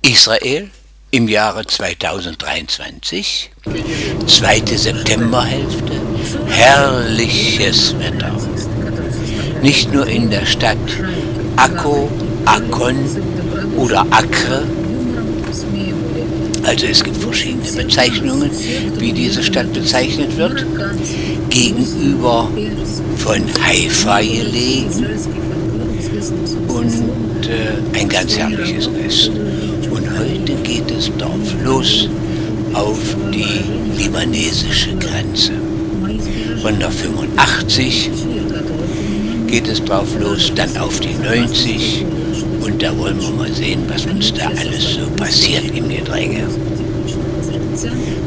Israel im Jahre 2023, zweite Septemberhälfte, herrliches Wetter. Nicht nur in der Stadt Akko, Akkon oder Acre, also es gibt verschiedene Bezeichnungen, wie diese Stadt bezeichnet wird, gegenüber von Haifa gelegen und ein ganz herrliches Nest. Und heute geht es drauf los auf die libanesische Grenze. Von der 85 geht es drauf los, dann auf die 90 und da wollen wir mal sehen, was uns da alles so passiert im Gedränge.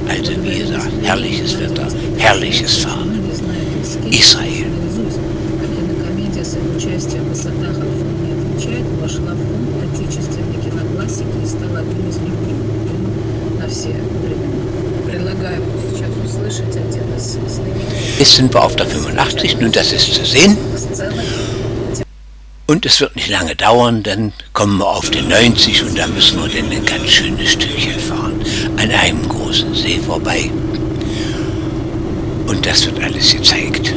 Also wie gesagt, herrliches Wetter, herrliches Fahren. Israel. Jetzt sind wir auf der 85, nun das ist zu sehen. Und es wird nicht lange dauern, dann kommen wir auf den 90 und da müssen wir dann ein ganz schönes Stückchen fahren. An einem großen See vorbei. Und das wird alles gezeigt.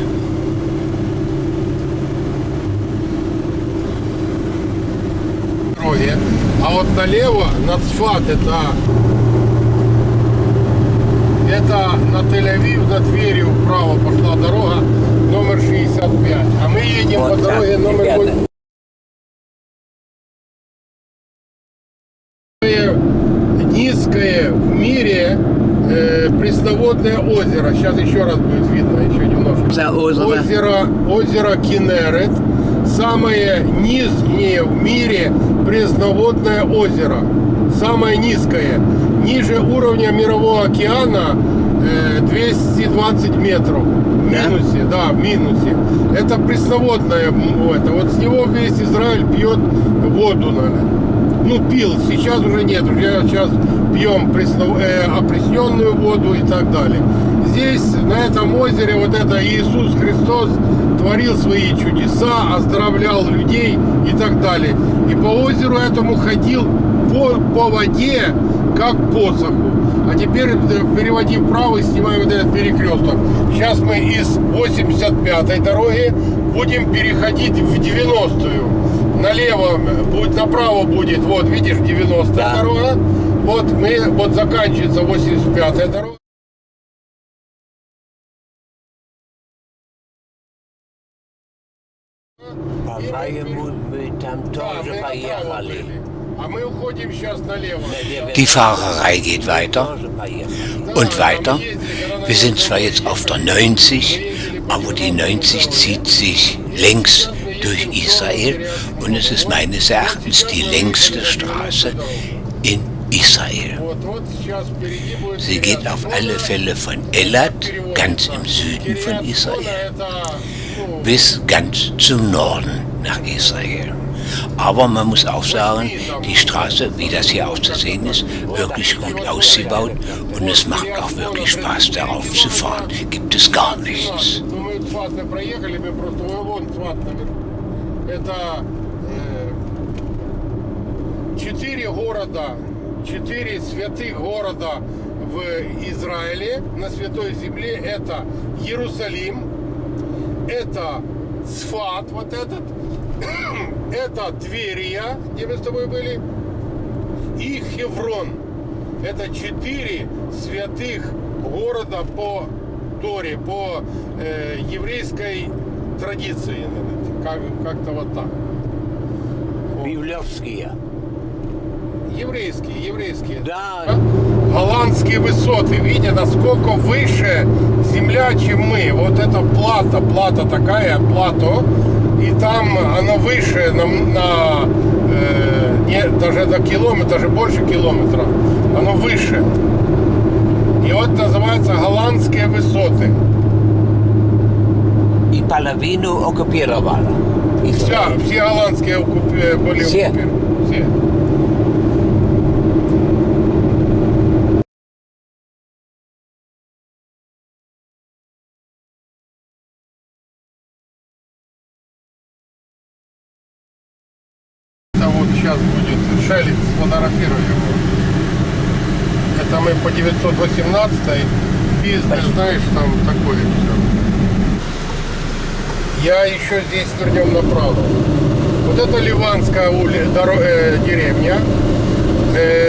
А вот налево, над Сфат, это на Тель-Авив, за Тверью вправо пошла дорога номер 65. А мы едем вот по дороге номер 8. Низкое в мире пресноводное озеро. Сейчас еще раз будет видно, еще немножко. Озеро Кинерет. Самое нижнее в мире пресноводное озеро. Самое низкое. Ниже уровня Мирового океана 220 метров. В минусе, да, в минусе. Это пресноводное. Вот с него весь Израиль пьет воду, наверное. Ну, пил, сейчас уже нет, уже сейчас пьем опресненную воду и так далее. Здесь, на этом озере, вот это Иисус Христос творил свои чудеса, оздоровлял людей и так далее. И по озеру этому ходил по воде, как по саху. А теперь переводи вправо и снимаем вот этот перекресток. Сейчас мы из 85-й дороги будем переходить в 90-ю. Налево будет, направо будет, вот видишь, 90-я дорога. Вот заканчивается 85-я дорога. Die Fahrerei geht weiter und weiter. Wir sind zwar jetzt auf der 90, aber die 90 zieht sich längs durch Israel und es ist meines Erachtens die längste Straße in Israel. Sie geht auf alle Fälle von Elat, ganz im Süden von Israel, bis ganz zum Norden nach Israel. Aber man muss auch sagen, die Straße, wie das hier auch zu sehen ist, wirklich gut ausgebaut und es macht auch wirklich Spaß, darauf zu fahren. Gibt es gar nichts. Это 4 святых города в Израиле, на Святой Земле. Это Иерусалим, это Сфат, вот этот, это Тверия, где мы с тобой были, и Хеврон. Это 4 святых города по Торе, по еврейской традиции. Как-то вот так. Библейские. Еврейские. Да. Голландские высоты. Видите, насколько выше земля, чем мы. Вот это плата такая, плато. И там оно выше даже до километра, даже больше километра. Оно выше. И вот называется голландские высоты. Половину оккупировала. Все голландские были оккупированы. Все. Это вот сейчас будет Шелли, сфотографирую его. Это мы по 918 бизнес, знаешь, там такое все. Я еще здесь вернем направо. Вот это Ливанская деревня.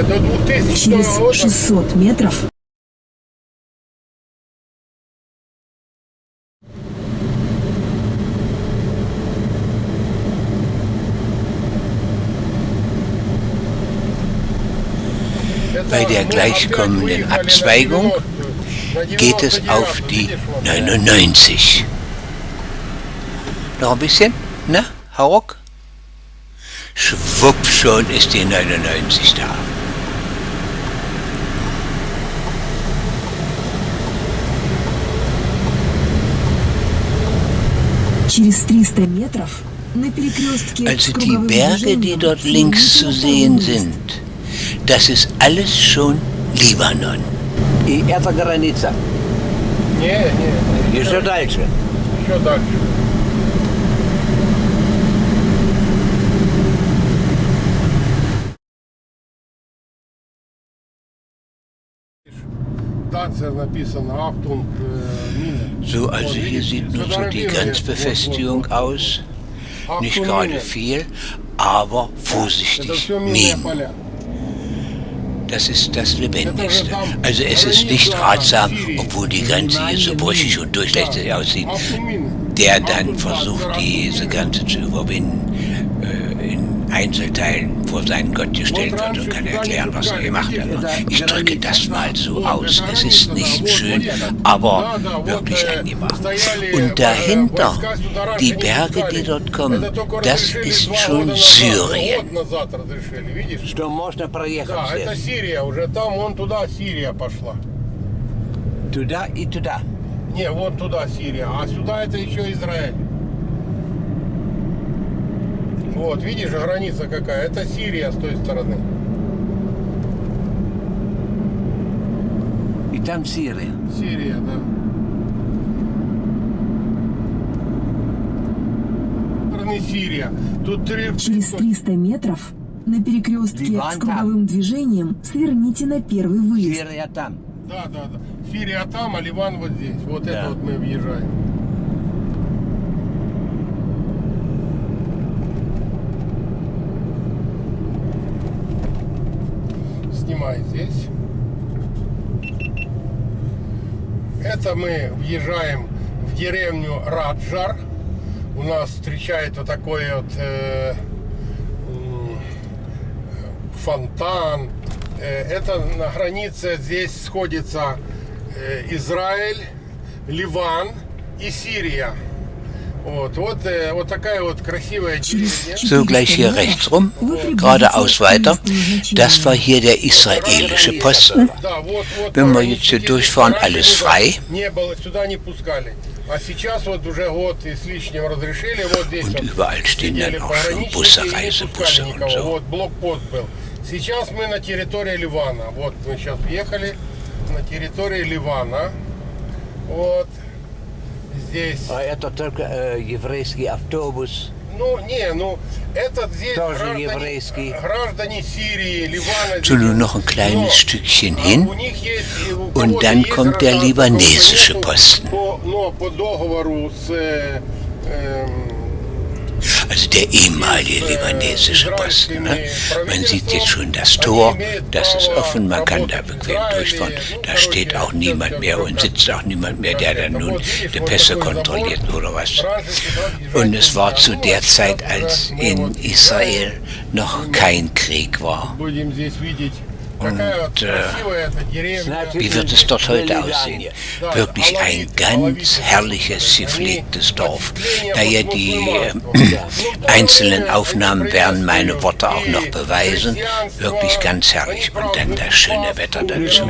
До 2000 года. Через 600 метров. Bei der gleichkommenden Abzweigung geht es auf die 99. Noch ein bisschen? Na, Hauruck? Schwupp, schon ist die 99 da. Через 300 метров на перекрестке Also с die круговым Berge, die движением dort links zu sehen sind, das ist alles schon Libanon. И это граница. Не. Еще дальше. Еще дальше. Станция написано Achtung, Mine. So, also hier sieht nur so die Grenzbefestigung aus. Nicht gerade viel, aber vorsichtig. Minen. Das ist das Lebendigste. Also es ist nicht ratsam, obwohl die Grenze hier so brüchig und durchlässig aussieht, der dann versucht, diese Grenze zu überwinden, in Einzelteilen vor seinen Gott gestellt wird und kann erklären, was er gemacht hat. Ich drücke das mal so aus. Es ist nicht schön, aber wirklich angebracht. Und dahinter, die Berge, die dort kommen, das ist schon Syrien. Что можно проехать Да, это здесь. Сирия, уже там, вон туда Сирия пошла. Туда и туда. Не, вот туда Сирия, а сюда это еще Израиль. Вот, видишь, граница какая, это Сирия с той стороны. И там Сирия. Сирия, да. Стороны Сирия. Тут три... Через 300 метров на перекрестке Ливан с круговым движением сверните на первый выезд. Сирия там. Да. Сирия там, а Ливан вот здесь. Вот Да. это вот мы въезжаем. Снимай здесь. Это мы въезжаем в деревню Раджар. У нас встречает вот такой вот фонтан. Это на границе, здесь сходится Израиль, Ливан и Сирия. Вот такая вот красивая деревня. So, gleich hier rechts rum, geradeaus weiter. Das war hier der israelische Posten. Да, вот, Wenn wir jetzt hier durchfahren, alles frei. Не было, сюда не пускали. А сейчас вот уже год и с лишним разрешили. Вот здесь Und вот überall stehen dann сидели auch schon пограничники Busse, и не пускали Reisebusse und никого. so. Вот блокпост был. Сейчас мы на территории Ливана. Вот мы сейчас въехали на территории Ливана. Вот здесь. А это только еврейский автобус. Этот здесь Тоже еврейский. граждане Сирии, Ливана. So, nur noch ein kleines Stückchen hin. У них есть, у Und кого-то dann есть kommt der гражданство, libanesische у кого-то Posten. Но по договору с Also der ehemalige libanesische Posten. Ne? Man sieht jetzt schon das Tor, das ist offen, man kann da bequem durchfahren. Da steht auch niemand mehr und sitzt auch niemand mehr, der dann nun die Pässe kontrolliert oder was. Und es war zu der Zeit, als in Israel noch kein Krieg war. будем здесь видеть. Und Красивая эта деревня. wie wird es dort heute aussehen? Wirklich ein ganz herrliches, gepflegtes Dorf. Da ja die einzelnen Aufnahmen werden meine Worte auch noch beweisen. Wirklich ganz herrlich. Und dann das schöne Wetter dazu.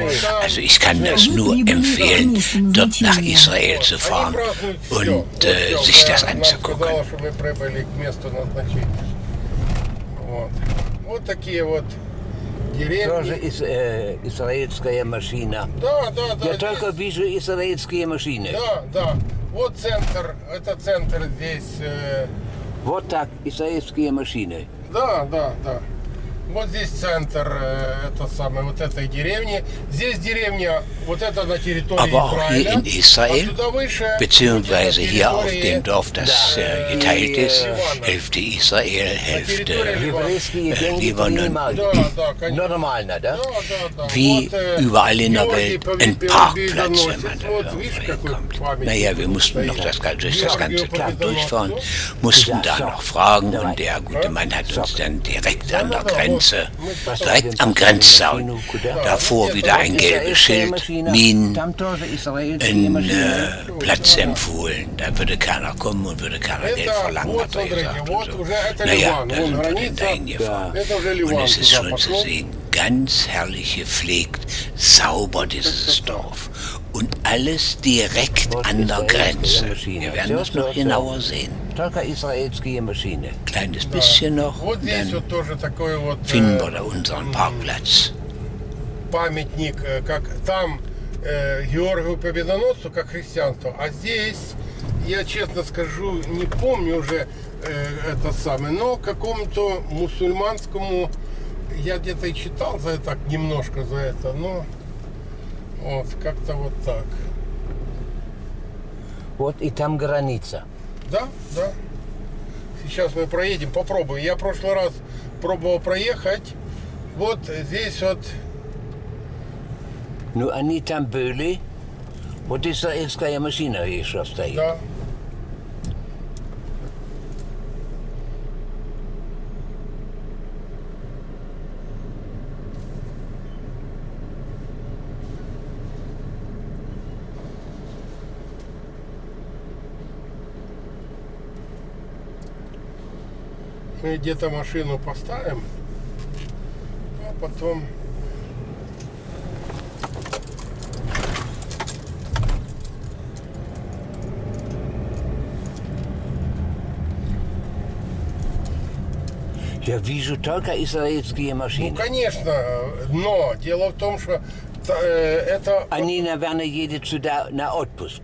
Also ich kann das nur empfehlen, dort nach Israel zu fahren und sich das anzugucken. Вот такие вот Тоже деревни. израильская машина. Да. Я только вижу израильские машины. Да. Вот центр, это центр здесь. Вот так израильские машины. Да. Вот здесь центр это самое, вот этой деревни. Здесь деревня, вот это на территории Aber auch hier Израиля. in Israel, А туда выше, beziehungsweise вот hier auf территории dem Dorf, das geteilt ist, Ливана. Hälfte Israel, Hälfte Еврейские деньги Libanon. принимают. Да, да, конечно. Нормально, да? Да, да, да. Wie Вот, überall in der Георгий Welt ein Parkplatz, wenn man da Вот, видишь, irgendwo какой hinkommt. памятник Naja, wir mussten noch durch das ganze Tal durchfahren, Победоносцу. mussten da noch fragen und der gute Mann hat uns dann direkt an der Grenze, direkt am Grenzzaun, davor wieder ein gelbes Schild, Minen, Там тоже израильские einen машины. Platz empfohlen. Da würde keiner kommen und würde keiner Geld Это, verlangen, вот, hat er смотрите, gesagt. вот Und so. уже это Naja, Ливан, da вон sind wir dann граница, dahin gefahren. это уже Und Ливан es ist туда schön zu пошло. sehen, ganz herrlich gepflegt, sauber dieses Dorf. Und alles direkt an der Grenze. Wir werden das noch genauer sehen. Только израильские машины. Kleines bisschen noch, Вот und здесь dann вот тоже такой вот finden wir da unseren Parkplatz. памятник, как там Георгию Победоносцу, как христианство, а здесь, я честно скажу, не помню уже это самое, но какому-то мусульманскому, я где-то и читал за это, так, немножко за это, но вот как-то вот так. Вот и там граница. Да, да. Сейчас мы проедем, попробуем. Я в прошлый раз пробовал проехать. Вот здесь вот. Ну, они там были. Вот израильская машина еще стоит. Да. Мы где-то машину поставим, а потом Я вижу только израильские ну машины. конечно, но дело в том, что это Они, наверное, едут сюда на отпуск.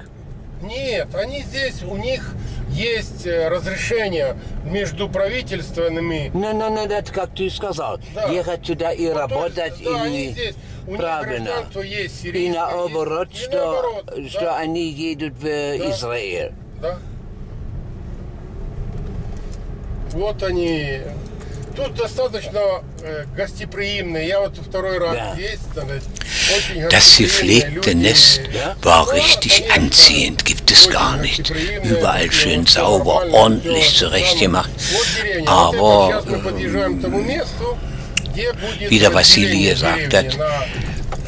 нет, они здесь, у них есть разрешение между правительственными. Ну, это как ты сказал. Да. Ехать сюда и работать, да, они и здесь, у них правильно. гражданство есть И сирийское, наоборот, есть, и наоборот, что да, они едут в Израиль. да. Вот они. Тут достаточно гостеприимные. Я вот второй раз Да. здесь. Очень Das гостеприимные gepflegte люди. Nest war richtig anziehend, gibt es gar nicht. Überall schön sauber, ordentlich zurechtgemacht. Aber wie der Vassili gesagt hat,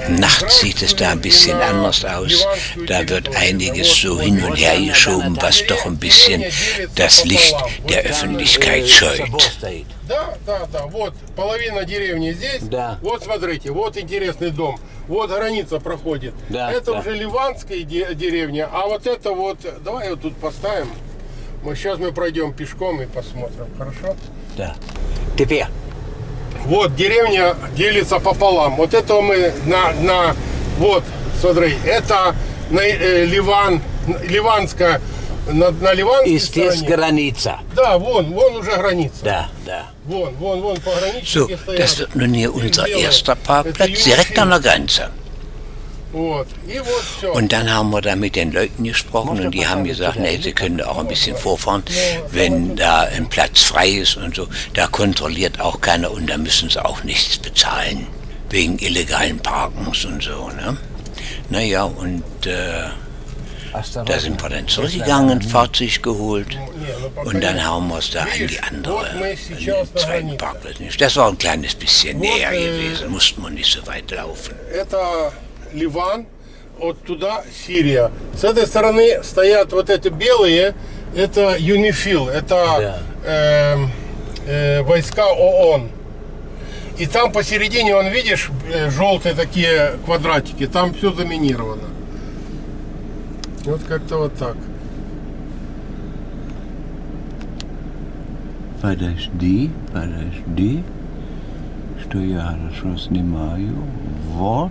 nachts sieht es da ein bisschen anders aus. Da wird einiges so hin und her geschoben, was doch ein bisschen das Licht der Öffentlichkeit scheut. Да, да, да. Вот половина деревни здесь. Да. Вот смотрите, вот интересный дом. Вот граница проходит. Да, это да. уже ливанская деревня, а вот это вот. Давай вот тут поставим. Сейчас мы пройдем пешком и посмотрим. Хорошо? Да. Теперь. Вот деревня делится пополам. Вот это мы вот, смотри, это ливанская, на ливанской И здесь стороне. граница. Да, вон уже граница. Да, да. Вон So, пограничники стоят. das wird nun hier unser Белые. erster Это Parkplatz direkt an der Grenze. Вот. И вот все. Und dann haben wir da mit den Leuten gesprochen und die haben gesagt, nee, sie können da auch ein bisschen vorfahren, wenn da ein Platz frei ist und so. Da kontrolliert auch keiner und da müssen sie auch nichts bezahlen, wegen illegalen Parkens und so. Ne? Naja, und da sind wir dann zurückgegangen, Fahrzeug geholt und dann haben wir es da an die andere, an den zweiten Parkplatz. Das war ein kleines bisschen näher gewesen, mussten wir nicht so weit laufen. Это Ливан, вот туда Сирия. С этой стороны стоят вот эти белые, это ЮНИФИЛ, это войска ООН. И там посередине, вон видишь, желтые такие квадратики, там все заминировано. Вот как-то вот так. Подожди, что я хорошо снимаю. Вот.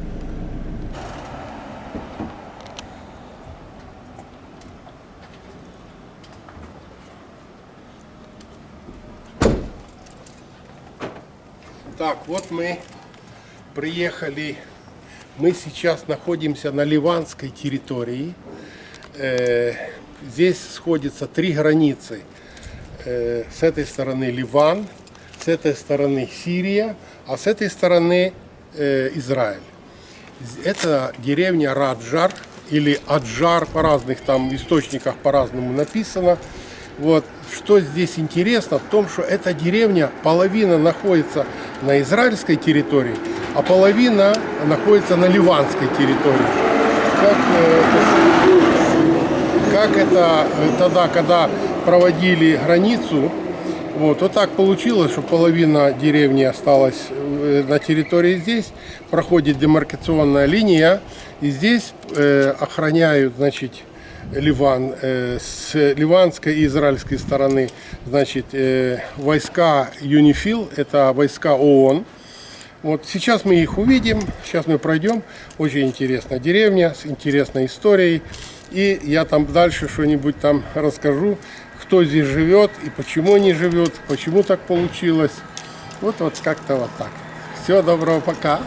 Так, вот мы приехали. Мы сейчас находимся на ливанской территории. Здесь сходятся три границы. С этой стороны Ливан, с этой стороны Сирия, а с этой стороны Израиль. Это деревня Раджар или Аджар, по разных там источниках по-разному написано. Вот. Что здесь интересно, в том, что эта деревня, половина находится на израильской территории, а половина находится на ливанской территории. Как это тогда, когда проводили границу, вот так получилось, что половина деревни осталась на территории здесь, проходит демаркационная линия, и здесь охраняют, значит, Ливан с ливанской и израильской стороны, значит, войска ЮНИФИЛ, это войска ООН. Вот сейчас мы их увидим, сейчас мы пройдем. Очень интересная деревня с интересной историей. И я там дальше что-нибудь там расскажу, кто здесь живет и почему не живет, почему так получилось. Вот как-то вот так. Всего доброго, пока.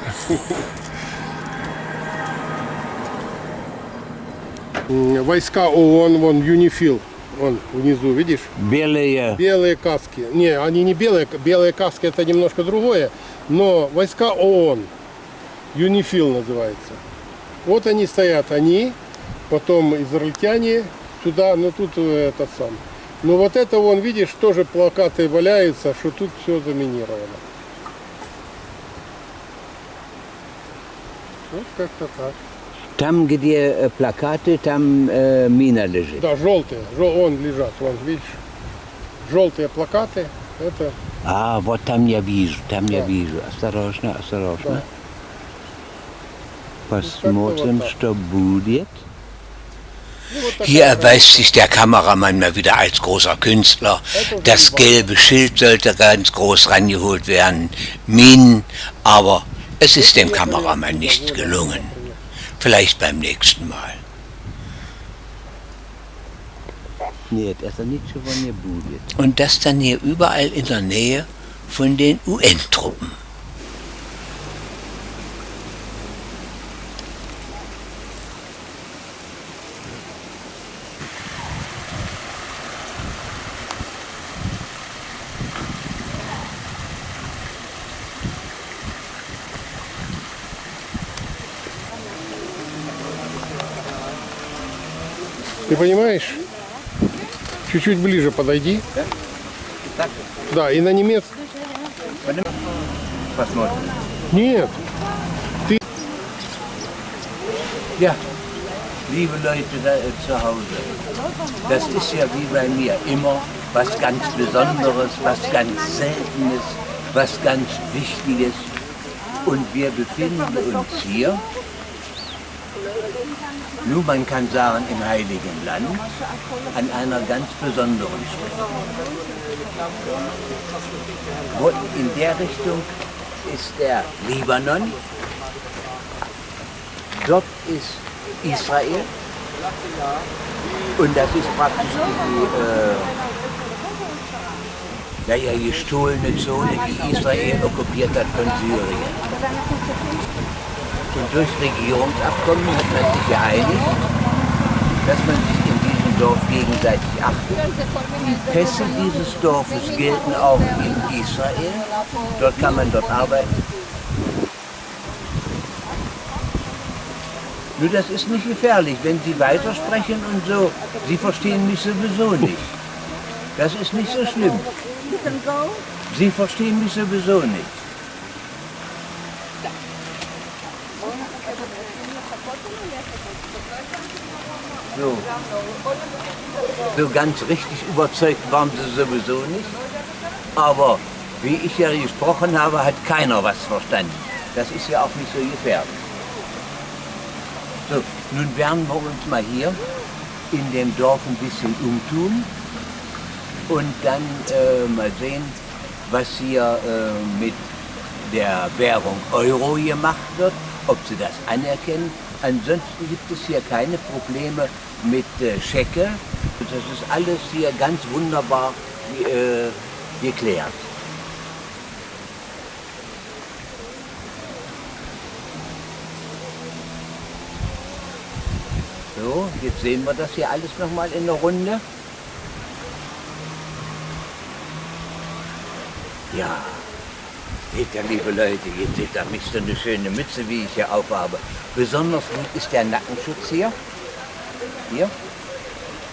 Войска ООН, вон ЮНИФИЛ, вон внизу, видишь? Белые. Белые каски. Не, они не белые, белые каски это немножко другое, но войска ООН, ЮНИФИЛ называется. Вот они стоят, потом израильтяне сюда, но тут этот сам. Но вот это вон, видишь, тоже плакаты валяются, что тут все заминировано. Вот как-то так. Там, где плакаты, там мина лежит. Да, желтые, вон лежат, вон, видишь, желтые плакаты, это... А, вот там я вижу, я вижу. Осторожно, осторожно. Да. Посмотрим, вот что будет. Hier erweist sich der Kameramann mal wieder als großer Künstler. Das gelbe Schild sollte ganz groß rangeholt werden. Minen, aber es ist dem Kameramann nicht gelungen. Vielleicht beim nächsten Mal. Und das dann hier überall in der Nähe von den UN-Truppen. Ты понимаешь? Чуть-чуть ближе подойди. Так? Да, и на немецком. Посмотрим. Нет. Ты... Ja, liebe Leute da zu Hause, das ist ja wie bei mir immer was ganz Besonderes, was ganz Seltenes, was ganz Wichtiges. Und wir befinden uns hier, nun man kann sagen im Heiligen Land, an einer ganz besonderen Stelle. In der Richtung ist der Libanon, dort ist Israel und das ist praktisch die gestohlene Zone, die Israel okkupiert hat von Syrien. Und durch Regierungsabkommen hat man sich geeinigt, dass man sich in diesem Dorf gegenseitig achtet. Die Pässe dieses Dorfes gelten auch in Israel. Dort kann man dort arbeiten. Nur das ist nicht gefährlich, wenn Sie weitersprechen und so. Sie verstehen mich sowieso nicht. Das ist nicht so schlimm. Sie verstehen mich sowieso nicht. So ganz richtig überzeugt waren sie sowieso nicht. Aber wie ich ja gesprochen habe, hat keiner was verstanden. Das ist ja auch nicht so gefährlich. So, nun werden wir uns mal hier in dem Dorf ein bisschen umtun und dann mal sehen, was hier mit der Währung Euro gemacht wird, ob sie das anerkennen. Ansonsten gibt es hier keine Probleme mit Schecke. Das ist alles hier ganz wunderbar geklärt. So, jetzt sehen wir das hier alles nochmal in der Runde. Ja, seht ihr, liebe Leute, jetzt seht ihr mich so eine schöne Mütze, wie ich hier aufhabe. Besonders gut ist der Nackenschutz hier. Hier,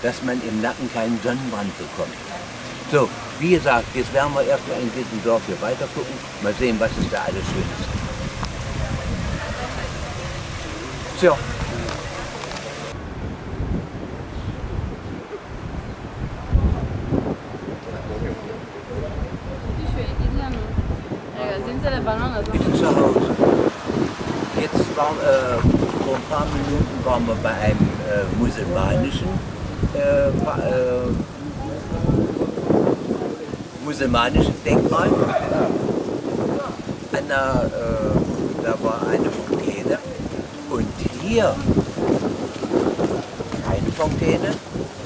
dass man im Nacken keinen Sonnenbrand bekommt. So, wie gesagt, jetzt werden wir erstmal in diesem Dorf hier weiter gucken. Mal sehen, was es da alles Schönes gibt. So. Ich bin zu Hause. Jetzt vor ein paar Minuten waren wir bei einem musulmanischen Denkmal. Da war eine Fontäne und hier keine Fontäne,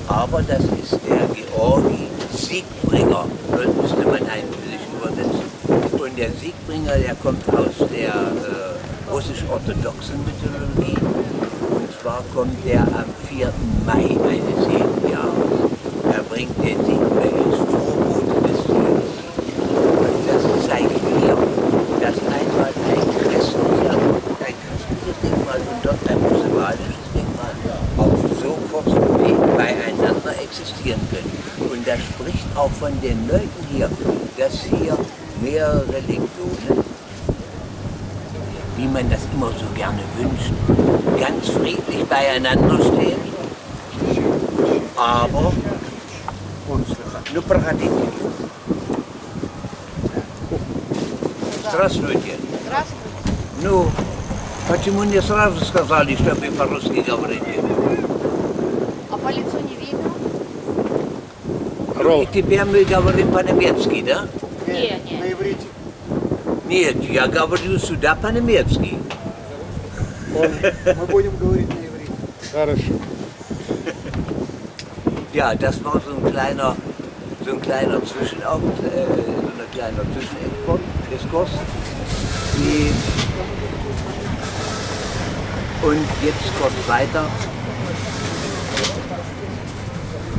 aber das ist der Georgi Siegbringer. Das müsste man eigentlich übersetzen. Und der Siegbringer, der kommt aus der russisch-orthodoxen Mythologie. Und zwar kommt er am 4. Mai eines jeden Jahres. Er bringt den Sieg, er ist Vorbote des Sieges. Und das zeigt hier, dass einmal ein christliches Denkmal und dort ein musulmanisches Denkmal auf so kurzem Weg beieinander existieren können. Und das spricht auch von den Leuten hier, dass hier mehrere Religionen, wie man das immer so gerne wünscht, ganz friedlich beieinander stehen, aber ну проходите. Здравствуйте. Здравствуйте. Ну, почему не сразу сказали, что вы по-русски говорите? А по лицу не видно? И теперь мы говорим по-немецки, да? Нет, нет. На иврите. Нет, я говорю сюда по-немецки. Мы будем говорить на иврите. Хорошо. Ja, das war so ein kleiner Zwischenexkurs. Und jetzt kurz weiter.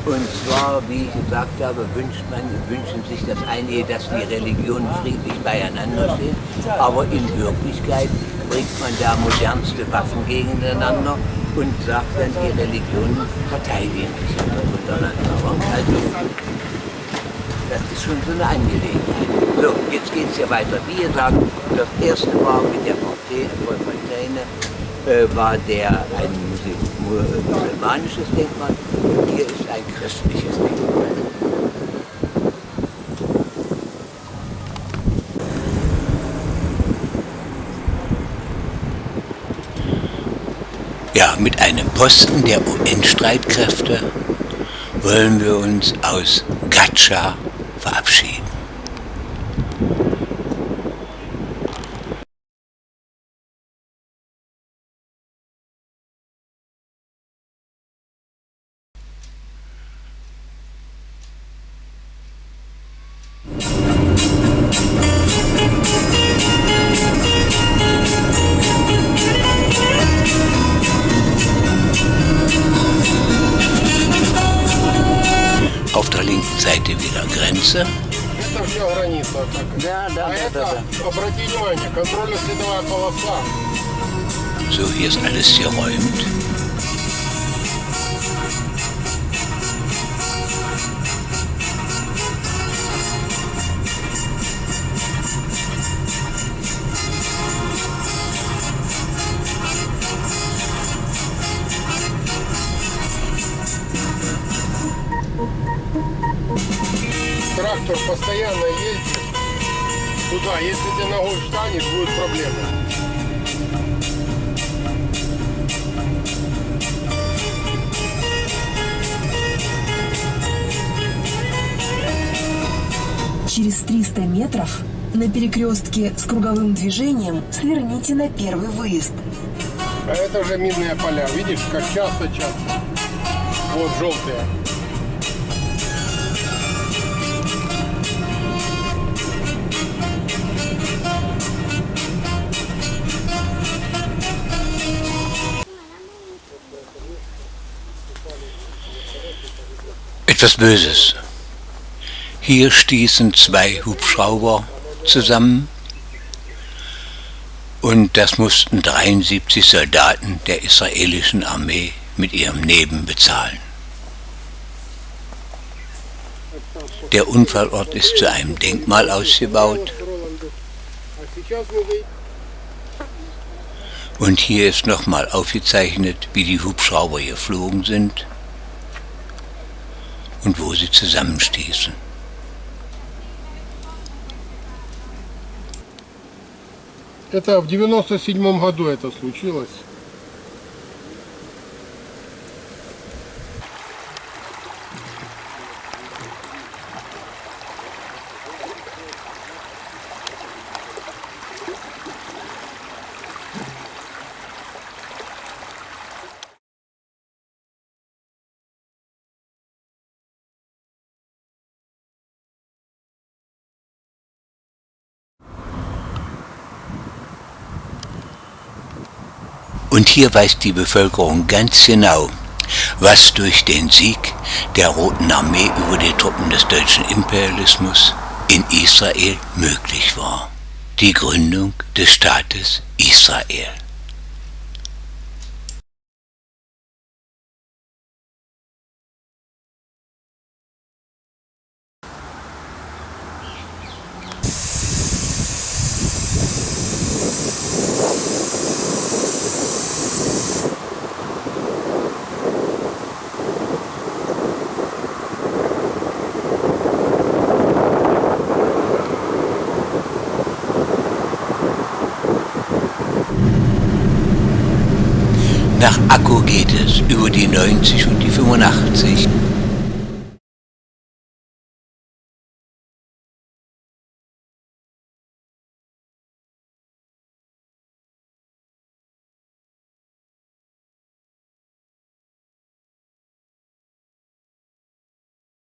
Und zwar, wie ich gesagt habe, wünschen sich das einige, dass die Religionen friedlich beieinander stehen. Aber in Wirklichkeit bringt man da modernste Waffen gegeneinander und sagt dann, die Religionen verteidigen sich untereinander. Also, das ist schon so eine Angelegenheit. So, jetzt geht es ja weiter. Wie gesagt, das erste Mal mit der Fontäne war ein musulmanisches Denkmal und hier ist ein christliches Denkmal. Ja, mit einem Posten der UN-Streitkräfte wollen wir uns aus Gatscha verabschieden. Auf der linken Seite wieder Grenze. Это все граница. Так. Это, обрати внимание, контрольно-следовая полоса. So, hier ist alles geräumt. Трактор постоянно ездит туда. Если ты ногой встанешь, будет проблема. Через 300 метров на перекрестке с круговым движением сверните на первый выезд. А это уже минные поля. Видишь, как часто-часто. Вот желтые. Etwas Böses. Hier stießen 2 Hubschrauber zusammen und das mussten 73 Soldaten der israelischen Armee mit ihrem Leben bezahlen. Der Unfallort ist zu einem Denkmal ausgebaut und hier ist nochmal aufgezeichnet, wie die Hubschrauber geflogen sind und wo sie zusammenstießen. Это в 97 году это случилось. Und hier weiß die Bevölkerung ganz genau, was durch den Sieg der Roten Armee über die Truppen des deutschen Imperialismus in Israel möglich war. Die Gründung des Staates Israel. Nach Akko geht es über die 90 und die 85.